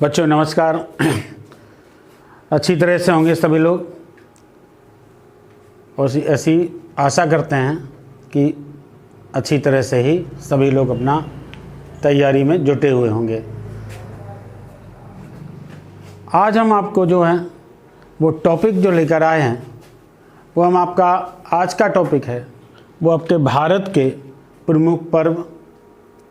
बच्चों नमस्कार। अच्छी तरह से होंगे सभी लोग और ऐसी आशा करते हैं कि अच्छी तरह से ही सभी लोग अपना तैयारी में जुटे हुए होंगे। आज हम आपको जो है वो टॉपिक जो लेकर आए हैं वो हम आपका आज का टॉपिक है वो आपके भारत के प्रमुख पर्व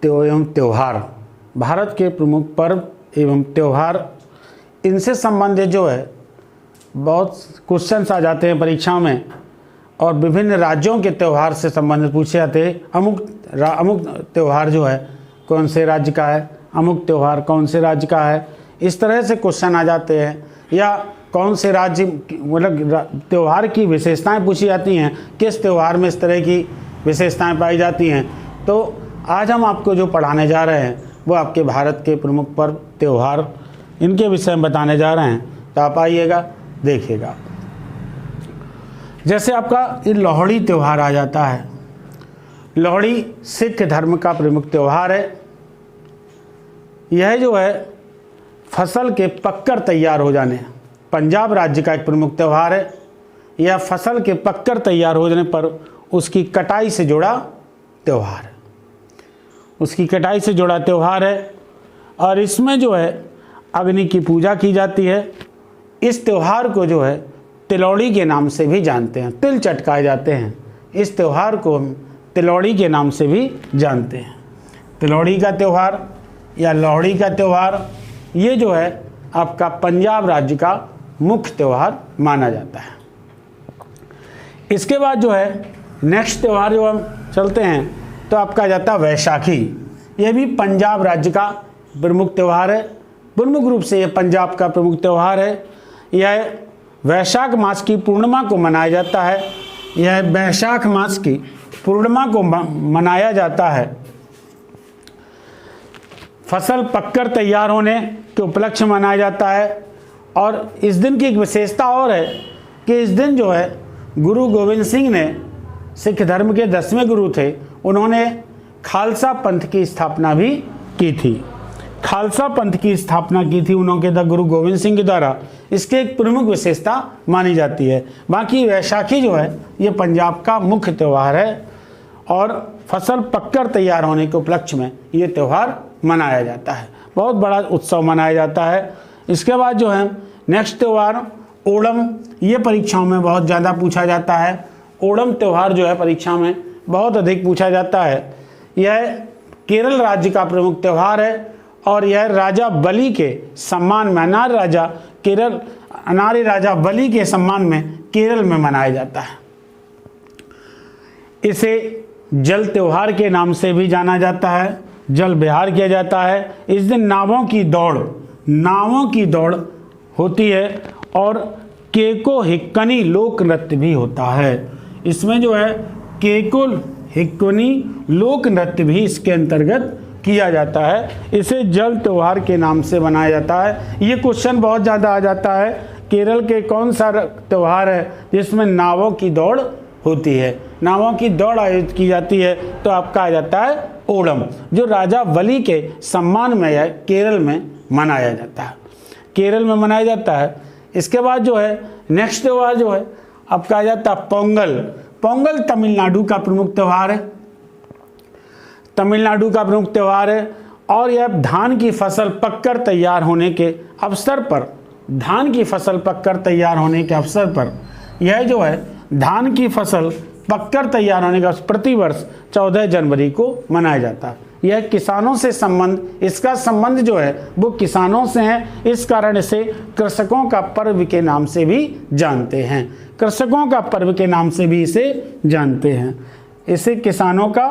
एवं त्यौहार, भारत के प्रमुख पर्व एवं त्यौहार, इनसे संबंधित जो है बहुत क्वेश्चंस आ जाते हैं परीक्षाओं में और विभिन्न राज्यों के त्यौहार से संबंधित पूछे जाते हैं। अमुक त्यौहार जो है कौन से राज्य का है, अमुक त्यौहार कौन से राज्य का है, इस तरह से क्वेश्चन आ जाते हैं। या कौन से राज्य मतलब त्यौहार की विशेषताएं पूछी जाती हैं, किस त्यौहार में इस तरह की विशेषताएं पाई जाती हैं। तो आज हम आपको जो पढ़ाने जा रहे हैं वो आपके भारत के प्रमुख पर्व त्यौहार इनके विषय में बताने जा रहे हैं। तो आप आइएगा, देखिएगा। जैसे आपका ये लोहड़ी त्यौहार आ जाता है। लोहड़ी सिख धर्म का प्रमुख त्यौहार है। यह जो है फसल के पककर तैयार हो जाने, पंजाब राज्य का एक प्रमुख त्यौहार है। यह फसल के पककर तैयार हो जाने पर उसकी कटाई से जुड़ा त्यौहार है, उसकी कटाई से जुड़ा त्यौहार है। और इसमें जो है अग्नि की पूजा की जाती है। इस त्यौहार को जो है तिलौड़ी के नाम से भी जानते हैं, तिल चटकाए जाते हैं। इस त्यौहार को हम तिलौड़ी के नाम से भी जानते हैं। तिलौड़ी का त्यौहार या लोहड़ी का त्यौहार ये जो है आपका पंजाब राज्य का मुख्य त्यौहार माना जाता है। इसके बाद जो है नेक्स्ट त्यौहार जो हम चलते हैं तो आपका आ जाता है वैशाखी। यह भी पंजाब राज्य का प्रमुख त्यौहार है। प्रमुख रूप से यह पंजाब का प्रमुख त्यौहार है। यह वैशाख मास की पूर्णिमा को मनाया जाता है। यह वैशाख मास की पूर्णिमा को मनाया जाता है। फसल पककर तैयार होने के उपलक्ष्य में मनाया जाता है। और इस दिन की एक विशेषता और है कि इस दिन जो है गुरु गोविंद सिंह ने, सिख धर्म के 10वें गुरु थे, उन्होंने खालसा पंथ की स्थापना भी की थी। खालसा पंथ की स्थापना की थी उन्होंने गुरु गोविंद सिंह के द्वारा। इसके एक प्रमुख विशेषता मानी जाती है। बाकी वैशाखी जो है ये पंजाब का मुख्य त्यौहार है और फसल पककर तैयार होने के उपलक्ष्य में ये त्यौहार मनाया जाता है। बहुत बड़ा उत्सव मनाया जाता है। इसके बाद जो है नेक्स्ट त्यौहार ओणम, ये परीक्षाओं में बहुत ज़्यादा पूछा जाता है। ओणम त्यौहार जो है परीक्षा में बहुत अधिक पूछा जाता है। यह केरल राज्य का प्रमुख त्यौहार है और यह राजा बलि के सम्मान में, अनारी राजा बलि के सम्मान में केरल में मनाया जाता है। इसे जल त्यौहार के नाम से भी जाना जाता है। जल विहार किया जाता है। इस दिन नावों की दौड़ होती है और केको हिक्कनी लोक नृत्य भी होता है। इसमें जो है केको हिक्कनी लोक नृत्य भी इसके अंतर्गत किया जाता है। इसे जल त्यौहार के नाम से मनाया जाता है। ये क्वेश्चन बहुत ज़्यादा आ जाता है, केरल के कौन सा त्यौहार है जिसमें नावों की दौड़ होती है, नावों की दौड़ आयोजित की जाती है। तो आपका आ जाता है ओणम, जो राजा बलि के सम्मान में है, केरल में मनाया जाता है, केरल में मनाया जाता है। इसके बाद जो है नेक्स्ट त्यौहार जो है आपका आ जाता है पोंगल। पोंगल तमिलनाडु का प्रमुख त्यौहार है। तमिलनाडु का प्रमुख त्यौहार है और यह धान की फसल पककर तैयार होने के अवसर पर, धान की फसल पककर तैयार होने के अवसर पर यह जो है धान की फसल पककर तैयार होने का प्रतिवर्ष 14 जनवरी को मनाया जाता है। यह किसानों से संबंध, इसका संबंध जो है वो किसानों से है। इस कारण इसे कृषकों का पर्व के नाम से भी जानते हैं। कृषकों का पर्व के नाम से भी इसे जानते हैं। इसे किसानों का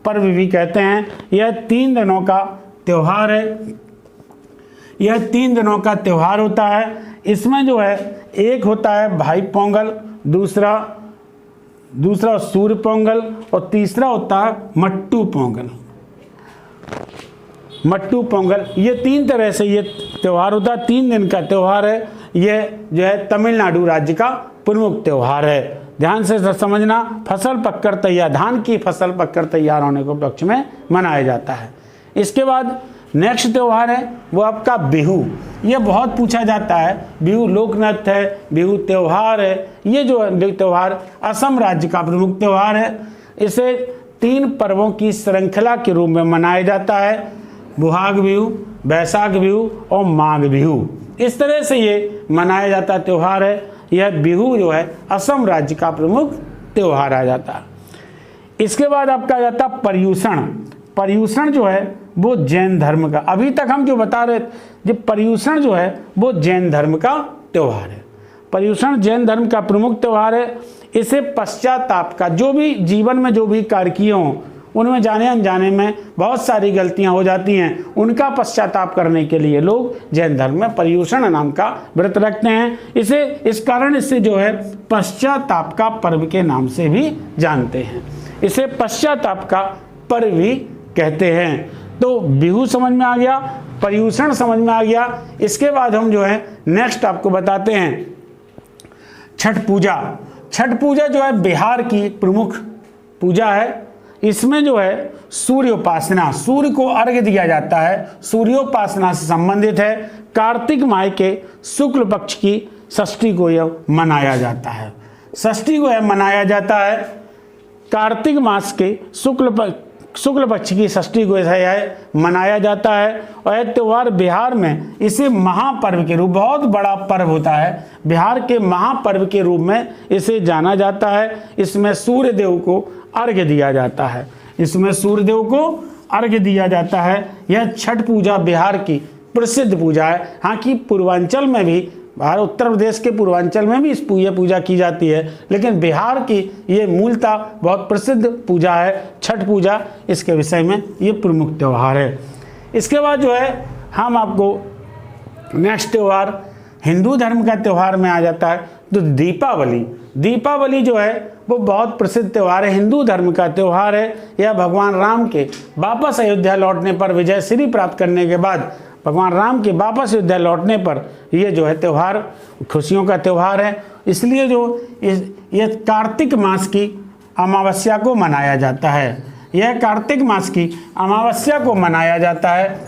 पर्व भी कहते हैं। यह 3 दिनों का त्यौहार है। यह 3 दिनों का त्यौहार होता है। इसमें जो है एक होता है भाई पोंगल, दूसरा सूर्य पोंगल और तीसरा होता है मट्टू पोंगल। मट्टू पोंगल, ये 3 तरह से ये त्यौहार होता है। 3 दिन का त्यौहार है। यह जो है तमिलनाडु राज्य का प्रमुख त्यौहार है। ध्यान से समझना, फसल पककर तैयार, धान की फसल पककर तैयार होने को उपलक्ष्य में मनाया जाता है। इसके बाद नेक्स्ट त्यौहार है वो आपका बिहू। ये बहुत पूछा जाता है, बिहू लोक नृत्य है, बिहू त्यौहार है। ये जो त्यौहार असम राज्य का प्रमुख त्यौहार है। इसे 3 पर्वों की श्रृंखला के रूप में मनाया जाता है, बोहाग बिहू, बैसाख बिहू और माघ बिहू। इस तरह से ये मनाया जाता त्यौहार है। यह बिहू जो है असम राज्य का प्रमुख त्यौहार आ जाता है। इसके बाद आपका आ जाता पर्युषण। पर्युषण जो है वो जैन धर्म का, अभी तक हम जो बता रहे थे, पर्युषण जो है वो जैन धर्म का त्यौहार है। पर्युषण जैन धर्म का प्रमुख त्यौहार है। इसे पश्चाताप का, जो भी जीवन में जो भी कार्य किए हों उनमें जाने अनजाने में बहुत सारी गलतियां हो जाती हैं, उनका पश्चाताप करने के लिए लोग जैन धर्म में पर्युषण नाम का व्रत रखते हैं। इसे इस कारण इसे जो है पश्चाताप का पर्व के नाम से भी जानते हैं। इसे पश्चाताप का पर्व भी कहते हैं। तो बिहू समझ में आ गया, पर्युषण समझ में आ गया। इसके बाद हम जो है नेक्स्ट आपको बताते हैं छठ पूजा। छठ पूजा जो है बिहार की प्रमुख पूजा है। इसमें जो है सूर्य उपासना, सूर्य को अर्घ्य दिया जाता है, सूर्योपासना से संबंधित है। कार्तिक माह के शुक्ल पक्ष की षष्ठी को यह मनाया जाता है। षष्ठी को यह मनाया जाता है, कार्तिक मास के शुक्ल पक्ष की षष्ठी को यह मनाया जाता है। और यह त्यौहार बिहार में इसे महापर्व के रूप, बहुत बड़ा पर्व होता है, बिहार के महापर्व के रूप में इसे जाना जाता है। इसमें सूर्य देव को अर्घ्य दिया जाता है, इसमें सूर्य देव को अर्घ्य दिया जाता है। यह छठ पूजा बिहार की प्रसिद्ध पूजा है। हाँ कि पूर्वांचल में भी, बाहर उत्तर प्रदेश के पूर्वांचल में भी इस पूजा की जाती है, लेकिन बिहार की ये मूलतः बहुत प्रसिद्ध पूजा है छठ पूजा। इसके विषय में ये प्रमुख त्यौहार है। इसके बाद जो है हम आपको नेक्स्ट त्यौहार हिंदू धर्म का त्यौहार में आ जाता है, तो दीपावली। दीपावली जो है वो बहुत प्रसिद्ध त्यौहार है, हिंदू धर्म का त्यौहार है। यह भगवान राम के वापस अयोध्या लौटने पर, विजय श्री प्राप्त करने के बाद भगवान राम के वापस अयोध्या लौटने पर ये जो है त्यौहार खुशियों का त्यौहार है। इसलिए जो ये कार्तिक मास की अमावस्या को मनाया जाता है। यह कार्तिक मास की अमावस्या को मनाया जाता है।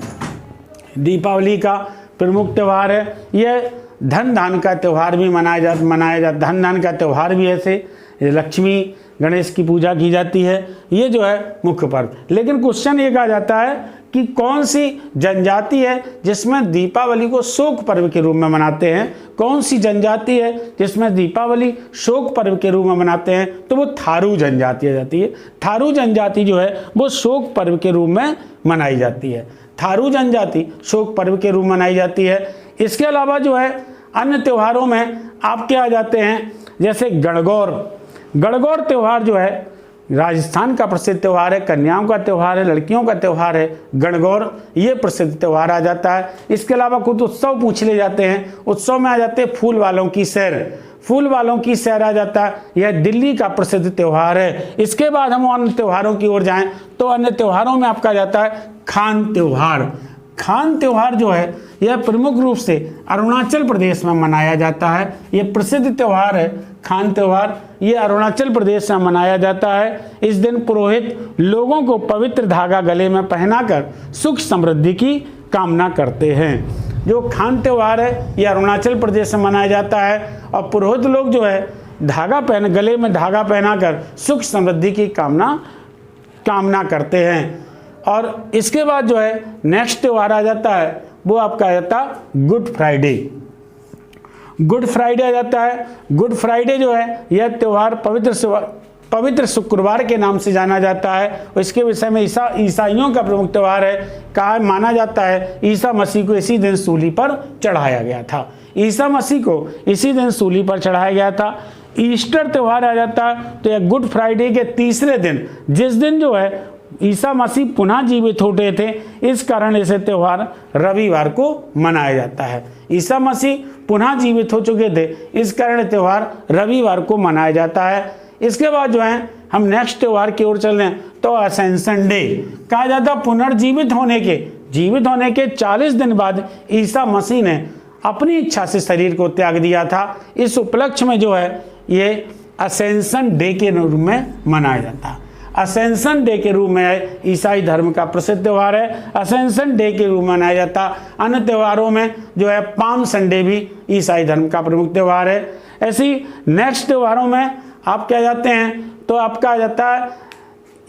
दीपावली का प्रमुख त्यौहार है। यह धन दान का त्यौहार भी मनाया जाता, धन दान का त्यौहार भी ऐसे लक्ष्मी गणेश की पूजा की जाती है। ये जो है मुख्य पर्व। लेकिन क्वेश्चन ये कहा जाता है कि कौन सी जनजाति है जिसमें दीपावली को शोक पर्व के रूप में मनाते हैं? कौन सी जनजाति है जिसमें दीपावली शोक पर्व के रूप में मनाते हैं? तो वो थारू जनजाति आ जाती है। थारू जनजाति जो है वो शोक पर्व के रूप में मनाई जाती है। थारू जनजाति शोक पर्व के रूप में मनाई जाती है। इसके अलावा जो है अन्य त्योहारों में आपके आ जाते हैं जैसे गणगौर। गणगौर त्यौहार जो है राजस्थान का प्रसिद्ध त्यौहार है, कन्याओं का त्यौहार है, लड़कियों का त्यौहार है। गणगौर ये प्रसिद्ध त्यौहार आ जाता है। इसके अलावा कुछ उत्सव पूछ ले जाते हैं। उत्सव में आ जाते हैं फूल वालों की सैर। फूल वालों की सैर आ जाता है, यह दिल्ली का प्रसिद्ध त्यौहार है। इसके बाद हम अन्य त्योहारों की ओर जाएं तो अन्य त्योहारों में आपका जाता है खान त्यौहार। खान त्यौहार जो है यह प्रमुख रूप से अरुणाचल प्रदेश में मनाया जाता है। यह प्रसिद्ध त्यौहार है खान त्यौहार। ये अरुणाचल प्रदेश में मनाया जाता है। इस दिन पुरोहित लोगों को पवित्र धागा गले में पहनाकर सुख समृद्धि की कामना करते हैं। जो खान त्यौहार है ये अरुणाचल प्रदेश में मनाया जाता है और पुरोहित लोग जो है गले में धागा पहनाकर सुख समृद्धि की कामना करते हैं। और इसके बाद जो है नेक्स्ट त्यौहार आ जाता है वो आपका आ जाता है गुड फ्राइडे। गुड फ्राइडे आ जाता है। गुड फ्राइडे जो है यह त्यौहार पवित्र शुक्रवार के नाम से जाना जाता है। और इसके विषय में ईसाइयों का प्रमुख त्यौहार है। माना जाता है ईसा मसीह को इसी दिन सूली पर चढ़ाया गया था। ईसा मसीह को इसी दिन सूली पर चढ़ाया गया था। ईस्टर त्यौहार आ जाता है। तो यह गुड फ्राइडे के तीसरे दिन, जिस दिन जो है ईसा मसीह पुनः जीवित होते थे, इस कारण इसे त्यौहार रविवार को मनाया जाता है। ईसा मसीह पुनः जीवित हो चुके थे, इस कारण त्यौहार रविवार को मनाया जाता है। इसके बाद जो है हम नेक्स्ट त्यौहार की ओर चल रहे हैं तो असेंशन डे कहा जाता है। पुनर्जीवित होने के 40 दिन बाद ईसा मसीह ने अपनी इच्छा से शरीर को त्याग दिया था। इस उपलक्ष्य में जो है ये असेंशन डे के रूप में मनाया जाता है। असेंशन डे के रूप में ईसाई धर्म का प्रसिद्ध त्यौहार है, असेंशन डे के रूप में मनाया जाता। अन्य त्योहारों में जो है पाम संडे भी ईसाई धर्म का प्रमुख त्यौहार है। ऐसे ही नेक्स्ट त्योहारों में आप क्या जाते हैं तो आपका आ जाता है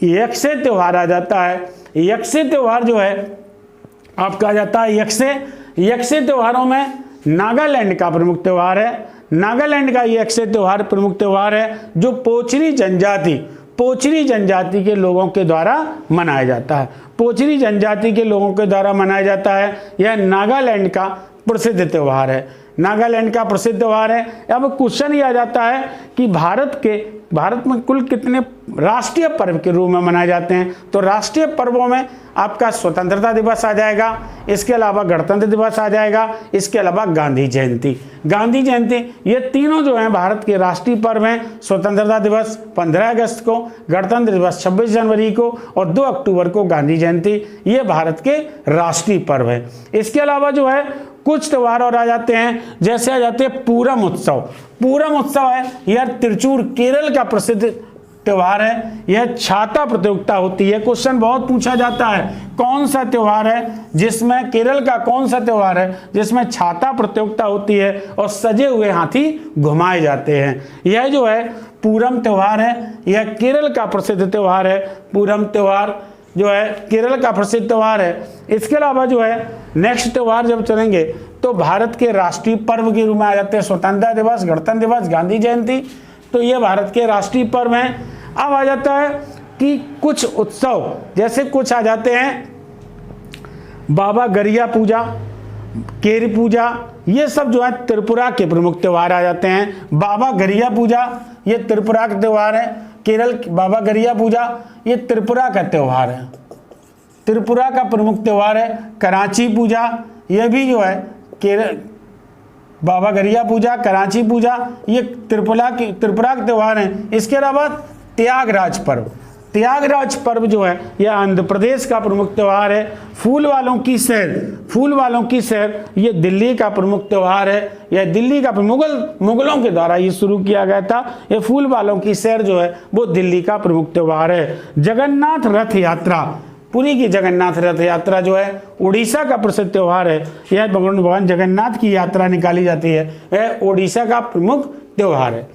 यक्षय त्यौहार आ जाता है। यक्षय त्यौहार जो है आपका आ जाता है यक्षय त्योहारों में नागालैंड का प्रमुख त्यौहार है। नागालैंड का ये यक्षय त्यौहार प्रमुख त्यौहार है जो पोचरी जनजाति के लोगों के द्वारा मनाया जाता है। पोचरी जनजाति के लोगों के द्वारा मनाया जाता है। यह नागालैंड का प्रसिद्ध त्यौहार है, नागालैंड का प्रसिद्ध त्यौहार है। अब क्वेश्चन ये आ जाता है कि भारत में कुल कितने राष्ट्रीय पर्व के रूप में मनाए जाते हैं। तो राष्ट्रीय पर्वों में आपका स्वतंत्रता दिवस आ जाएगा, इसके अलावा गणतंत्र दिवस आ जाएगा, इसके अलावा गांधी जयंती, ये तीनों जो हैं भारत के राष्ट्रीय पर्व हैं। स्वतंत्रता दिवस 15 अगस्त को, गणतंत्र दिवस 26 जनवरी को और 2 अक्टूबर को गांधी जयंती, ये भारत के राष्ट्रीय पर्व है। इसके अलावा जो है कुछ त्यौहार और आ जाते हैं, जैसे आ जाते हैं पूरम उत्सव है, यह तिरुचूर केरल का प्रसिद्ध त्यौहार है। यह छाता प्रतियोगिता होती है। क्वेश्चन बहुत पूछा जाता है कौन सा त्यौहार है जिसमें, केरल का कौन सा त्यौहार है जिसमें छाता प्रतियोगिता होती है और सजे हुए हाथी घुमाए जाते हैं। यह जो है पूरम त्यौहार है, यह केरल का प्रसिद्ध त्यौहार है। पूरम त्यौहार जो है केरल का प्रसिद्ध त्यौहार है। इसके अलावा जो है नेक्स्ट त्यौहार जब चलेंगे तो भारत के राष्ट्रीय पर्व के रूप में आ जाते हैं स्वतंत्रता दिवस, गणतंत्र दिवस, गांधी जयंती, तो ये भारत के राष्ट्रीय पर्व हैं। अब आ जाता है कि कुछ उत्सव, जैसे कुछ आ जाते हैं बाबा गरिया पूजा, केरी पूजा, ये सब जो है त्रिपुरा के प्रमुख त्यौहार आ जाते हैं। बाबा गरिया पूजा ये त्रिपुरा का त्यौहार है। केरल बाबा गरिया पूजा ये त्रिपुरा का त्यौहार है, त्रिपुरा का प्रमुख त्यौहार है। कराची पूजा ये भी जो है केरल, बाबा गरिया पूजा, कराची पूजा ये त्रिपुरा का त्यौहार है। इसके अलावा त्यागराज पर्व जो है यह आंध्र प्रदेश का प्रमुख त्यौहार है। फूल वालों की सैर ये दिल्ली का प्रमुख त्यौहार है। यह दिल्ली का मुगलों के द्वारा ये शुरू किया गया था। ये फूल वालों की सैर जो है वो दिल्ली का प्रमुख त्यौहार है। जगन्नाथ रथ यात्रा, पुरी की जगन्नाथ रथ यात्रा जो है उड़ीसा का प्रसिद्ध त्यौहार है। यह भगवान जगन्नाथ की यात्रा निकाली जाती है, यह उड़ीसा का प्रमुख त्यौहार है।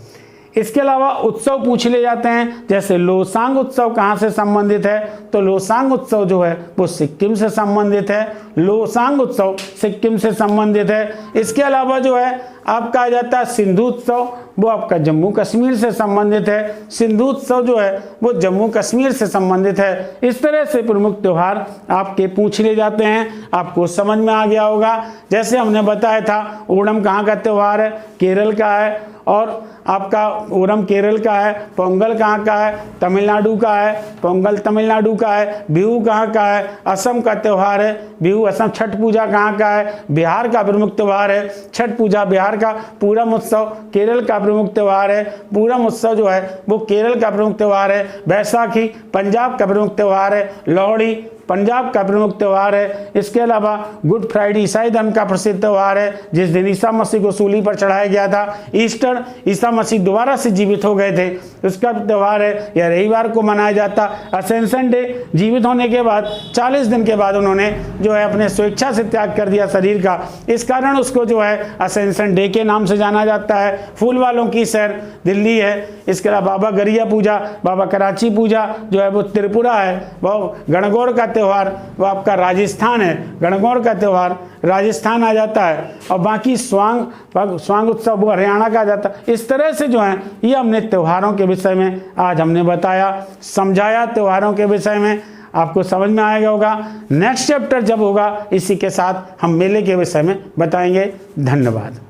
इसके अलावा उत्सव पूछ ले जाते हैं, जैसे लोसांग उत्सव कहाँ से संबंधित है, तो लोसांग उत्सव जो है वो सिक्किम से संबंधित है। लोसांग उत्सव सिक्किम से संबंधित है। इसके अलावा जो है आपका आ जाता है सिंधु उत्सव, वो आपका जम्मू कश्मीर से संबंधित है। सिंधु उत्सव जो है वो जम्मू कश्मीर से संबंधित है। इस तरह से प्रमुख त्यौहार आपके पूछ ले जाते हैं। आपको समझ में आ गया होगा। जैसे हमने बताया था ओणम कहाँ का त्यौहार है, केरल का है, और आपका ओणम केरल का है। पोंगल कहाँ का है, तमिलनाडु का है, पोंगल तमिलनाडु का है। बिहू कहाँ का है, असम का त्यौहार है, बिहू असम। छठ पूजा कहाँ का है, बिहार का प्रमुख त्यौहार है, छठ पूजा बिहार का। पूरम उत्सव केरल का प्रमुख त्यौहार है, पूरम उत्सव जो है वो केरल का प्रमुख त्यौहार है। बैसाखी पंजाब का प्रमुख त्यौहार है। लोहड़ी पंजाब का प्रमुख त्यौहार है। इसके अलावा गुड फ्राइडे ईसाई धर्म का प्रसिद्ध त्यौहार है, जिस दिन ईसा मसीह को सूली पर चढ़ाया गया था। ईस्टर ईसा मसीह दोबारा से जीवित हो गए थे, उसका त्यौहार है। यह रविवार को मनाया जाता। असेंशन डे, जीवित होने के बाद 40 दिन के बाद उन्होंने जो है अपने स्वेच्छा से त्याग कर दिया शरीर का, इस कारण उसको जो है असेंशन डे के नाम से जाना जाता है। फूल वालों की सैर दिल्ली है। इसके अलावा बाबा गरिया पूजा, बाबा कराची पूजा जो है वो त्रिपुरा है। वो गणगौर का त्यौहार वो आपका राजस्थान है, गणगौर का त्यौहार राजस्थान आ जाता है। और बाकी स्वांग उत्सव वो हरियाणा का आ जाता है। इस तरह से जो है ये हमने त्योहारों के विषय में आज हमने बताया, समझाया। त्योहारों के विषय में आपको समझ में आएगा होगा। नेक्स्ट चैप्टर जब होगा इसी के साथ हम मेले के विषय में बताएंगे। धन्यवाद।